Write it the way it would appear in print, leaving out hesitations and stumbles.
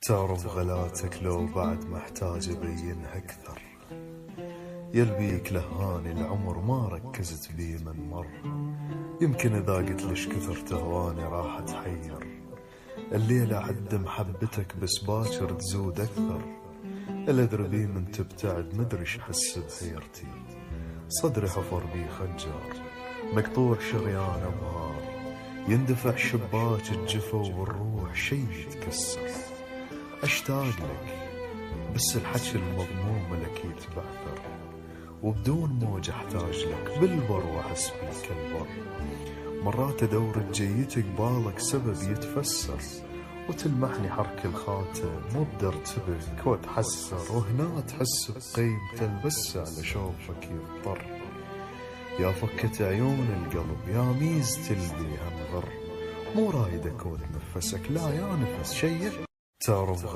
تعرف غلاتك لو بعد محتاج أبينها أكثر. يلبيك لهاني العمر ما ركزت بيه من مر. يمكن إذا قلت ليش كثر تهواني راح تحير. الليلة عد محبتك بس باكر تزود أكثر. الأدري بيه من تبتعد مدري شحس بحيرتي. صدري حفر بيه خنجر مقطوع شريان أبهار. يندفع شباك الجفا والروح شي يتكسر. أشتاق لك بس الحكي المضموم لك يتبعثر. وبدون موج أحتاج لك بالبر وأحس بيك البر. مرات أدور جيتك بالك سبب يتفسر. وتلمحني حرك الخاتم وبدرتبك واتحسر. وهنا تحس بقيمته بس على شوفك يضطر. يا فكة عيون القلب يا ميز تلبي هم غر. مو رايدك وتنفسك لا يا نفس شيء تعرف